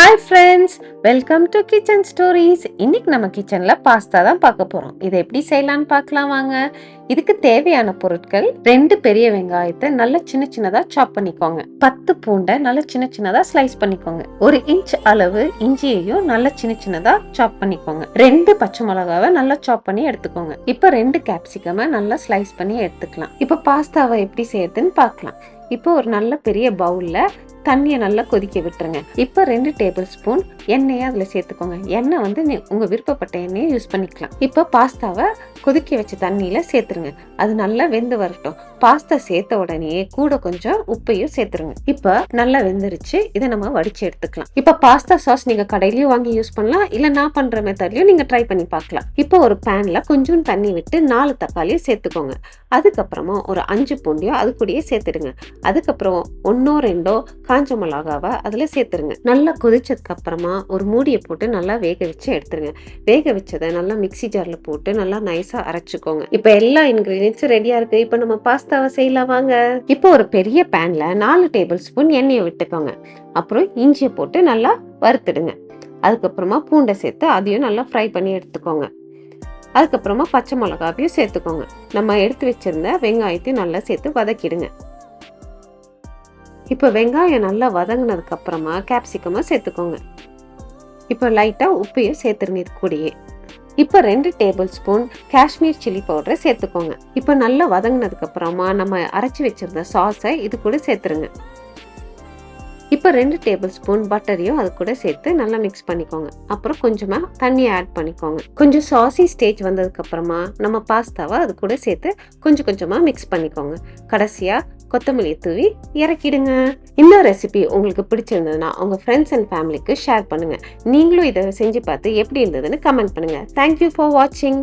Hi friends, welcome to kitchen stories. இன்னைக்கு நம்ம கிச்சன்ல பாஸ்தா தான் பார்க்க போறோம். இதை எப்படி செய்யலாம்னு பார்க்கலாம் வாங்க. இதுக்கு தேவையான பொருட்கள் 2 பெரிய வெங்காயத்தை நல்லா சின்ன சின்னதா சாப் பண்ணிக்கோங்க. 10 பூண்டை நல்லா சின்ன சின்னதா ஸ்லைஸ் பண்ணிக்கோங்க. 1 இன்ச் அளவு இஞ்சியையும் நல்லா சின்ன சின்னதா சாப் பண்ணிக்கோங்க. 2 பச்சை மிளகாவை நல்லா சாப் பண்ணி எடுத்துக்கோங்க. இப்போ 2 கேப்சிகமை நல்லா ஸ்லைஸ் பண்ணி எடுத்துக்கலாம். இப்போ பாஸ்தாவை எப்படி செய்யறதுன்னு பார்க்கலாம். இப்போ ஒரு நல்ல பெரிய பவுல்ல தண்ணியை நல்லா கொதிக்க விட்டுருங்க. இப்போ 2 டேபிள் ஸ்பூன் எண்ணெயை அதில் சேர்த்துக்கோங்க. எண்ணெய் வந்து உங்கள் விருப்பப்பட்ட எண்ணெயை யூஸ் பண்ணிக்கலாம். இப்போ பாஸ்தாவை கொதிக்க வச்ச தண்ணியில் சேர்த்துருங்க. அது நல்லா வெந்து வரட்டும். பாஸ்தா சேர்த்த உடனே கூட கொஞ்சம் உப்பையும் சேர்த்துருங்க. இப்போ நல்லா வெந்துருச்சு. இதை நம்ம வடிச்சு எடுத்துக்கலாம். இப்போ பாஸ்தா சாஸ் நீங்கள் கடையிலையும் வாங்கி யூஸ் பண்ணலாம், இல்லை நான் பண்ணுற மெத்தட்லையும் நீங்கள் ட்ரை பண்ணி பார்க்கலாம். இப்போ ஒரு பேனில் கொஞ்சம் தண்ணி விட்டு 4 தக்காளியும் சேர்த்துக்கோங்க. அதுக்கப்புறமா ஒரு 5 பூண்டையும் அது கூடயே சேர்த்துடுங்க. அதுக்கப்புறம் 1-2 காஞ்ச மிளகாவை அதுல சேர்த்துருங்க. நல்லா கொதிச்சதுக்கு அப்புறமா ஒரு மூடியை போட்டு நல்லா வேக வச்சு எடுத்துருங்க. வேக வச்சதை நல்லா மிக்ஸி ஜார்ல போட்டு நல்லா நைஸா அரைச்சுக்கோங்க. இப்ப எல்லா இன்கிரீடியன்ஸும் ரெடியா இருக்கு. இப்ப நம்ம பாஸ்தாவை செய்யலாம் வாங்க. இப்போ ஒரு பெரிய பேன்ல 4 டேபிள் ஸ்பூன் எண்ணெயை விட்டுக்கோங்க. அப்புறம் இஞ்சியை போட்டு நல்லா வறுத்துடுங்க. அதுக்கப்புறமா பூண்டை சேர்த்து அதையும் நல்லா ஃப்ரை பண்ணி எடுத்துக்கோங்க. அதுக்கப்புறமா பச்சை மிளகாவையும் சேர்த்துக்கோங்க. நம்ம எடுத்து வச்சிருந்த வெங்காயத்தையும் நல்லா சேர்த்து வதக்கிடுங்க. இப்போ வெங்காயம் நல்லா வதங்கினதுக்கு அப்புறமா கேப்சிகமை சேர்த்துக்கோங்க. இப்போ லைட்டா உப்பையும் சேர்த்துருங்க. இது கூடயே இப்போ 2 டேபிள் ஸ்பூன் காஷ்மீர் சில்லி பவுடரை சேர்த்துக்கோங்க. இப்போ நல்லா வதங்கினதுக்கு அப்புறமா நம்ம அரைச்சி வச்சிருந்த சாஸை இது கூட சேர்த்துருங்க. இப்போ 2 டேபிள் ஸ்பூன் பட்டரையும் அது கூட சேர்த்து நல்லா மிக்ஸ் பண்ணிக்கோங்க. அப்புறம் கொஞ்சமா தண்ணியை ஆட் பண்ணிக்கோங்க. கொஞ்சம் சாசி ஸ்டேஜ் வந்ததுக்கு அப்புறமா நம்ம பாஸ்தாவை அது கூட சேர்த்து கொஞ்சம் கொஞ்சமா மிக்ஸ் பண்ணிக்கோங்க. கடைசியா கொத்தமல்லி தூவி இறக்கிடுங்க. இந்த ரெசிபி உங்களுக்கு பிடிச்சிருந்ததுன்னா உங்க ஃப்ரெண்ட்ஸ் அண்ட் ஃபேமிலிக்கு ஷேர் பண்ணுங்க. நீங்களும் இதை செஞ்சு பார்த்து எப்படி இருந்ததுன்னு கமெண்ட் பண்ணுங்க. தேங்க்யூ ஃபார் வாட்சிங்.